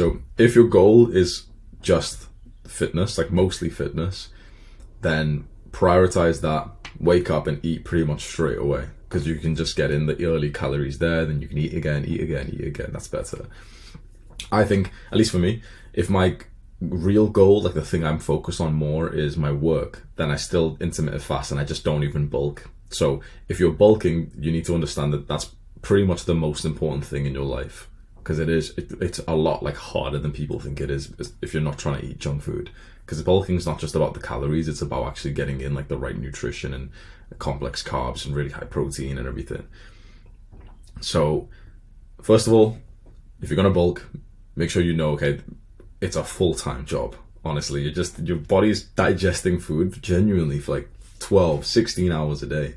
So if your goal is just fitness, like mostly fitness, then prioritize that. Wake up and eat pretty much straight away, because you can just get in the early calories there, then you can eat again, eat again, eat again. That's better. I think, at least for me, if my real goal, like the thing I'm focused on more, is my work, then I still intermittent fast and I just don't even bulk. So if you're bulking, you need to understand that that's pretty much the most important thing in your life, because it's a lot like harder than people think it is if you're not trying to eat junk food. Because bulking is not just about the calories, it's about actually getting in like the right nutrition and complex carbs and really high protein and everything. So first of all, if you're gonna bulk, make sure you know, okay, it's a full-time job. Honestly, your body's digesting food genuinely for like 12, 16 hours a day.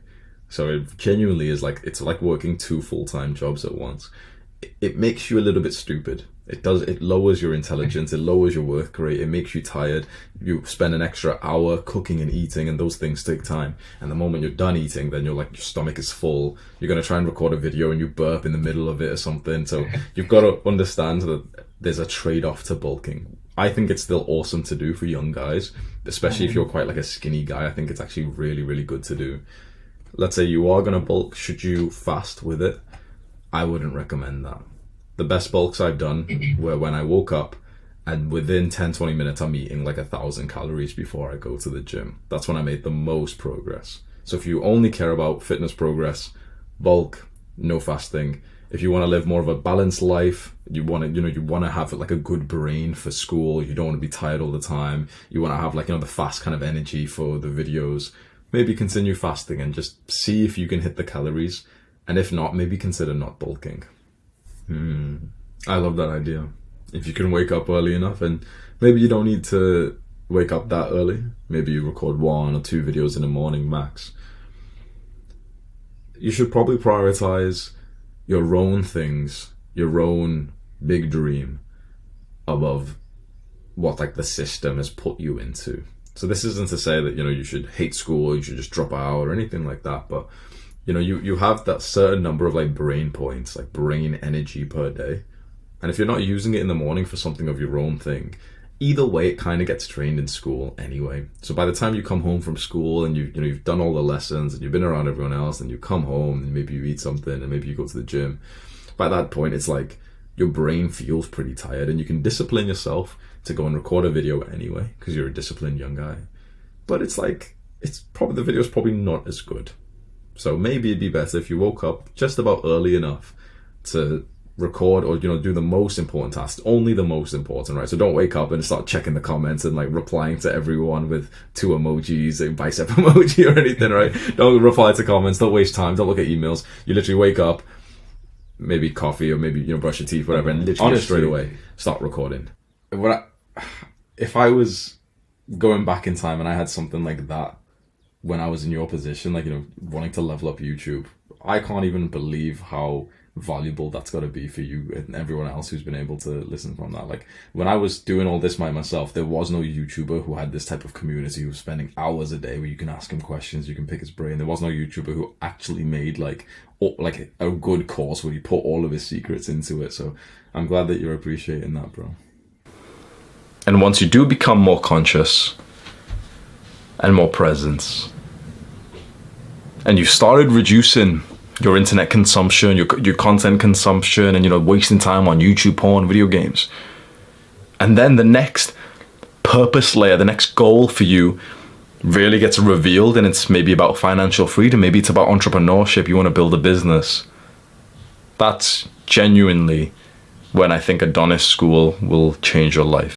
So it genuinely is like, it's like working 2 full-time jobs at once. It makes you a little bit stupid. It lowers your intelligence, it lowers your work rate, it makes you tired. You spend an extra hour cooking and eating, and those things take time. And the moment you're done eating, then you're like, your stomach is full. You're going to try and record a video and you burp in the middle of it or something. So you've got to understand that there's a trade-off to bulking. I think it's still awesome to do for young guys, especially if you're quite like a skinny guy. I think it's actually really, really good to do. Let's say you are going to bulk. Should you fast with it? I wouldn't recommend that. The best bulks I've done were when I woke up and within 10-20 minutes I'm eating like 1,000 calories before I go to the gym. That's when I made the most progress. So if you only care about fitness progress, bulk, no fasting. If you want to live more of a balanced life, you want to have like a good brain for school, you don't want to be tired all the time, you want to have like, the fast kind of energy for the videos, maybe continue fasting and just see if you can hit the calories. And if not, maybe consider not bulking. I love that idea. If you can wake up early enough, and maybe you don't need to wake up that early. Maybe you record 1 or 2 videos in the morning max. You should probably prioritize your own things, your own big dream above what like the system has put you into. So this isn't to say that, you should hate school or you should just drop out or anything like that, but you have that certain number of like brain points, like brain energy per day. And if you're not using it in the morning for something of your own thing, either way, it kind of gets trained in school anyway. So by the time you come home from school and you've done all the lessons and you've been around everyone else, and you come home and maybe you eat something and maybe you go to the gym, by that point, it's like your brain feels pretty tired and you can discipline yourself to go and record a video anyway, because you're a disciplined young guy. But it's like, the video's probably not as good. So maybe it'd be better if you woke up just about early enough to record or, do the most important tasks, only the most important, right? So don't wake up and start checking the comments and like replying to everyone with 2 emojis, a bicep emoji or anything, right? Don't reply to comments, don't waste time, don't look at emails. You literally wake up, maybe coffee or maybe, brush your teeth, whatever, and literally straight away start recording. If I was going back in time and I had something like that, when I was in your position, like, wanting to level up YouTube, I can't even believe how valuable that's got to be for you and everyone else who's been able to listen from that. Like, when I was doing all this by myself, there was no YouTuber who had this type of community who was spending hours a day where you can ask him questions, you can pick his brain. There was no YouTuber who actually made like a good course where he put all of his secrets into it. So I'm glad that you're appreciating that, bro. And once you do become more conscious and more present, and you started reducing your internet consumption, your content consumption, and wasting time on YouTube porn, video games, and then the next purpose layer, the next goal for you really gets revealed, and it's maybe about financial freedom, maybe it's about entrepreneurship, you want to build a business. That's genuinely when I think Adonis School will change your life.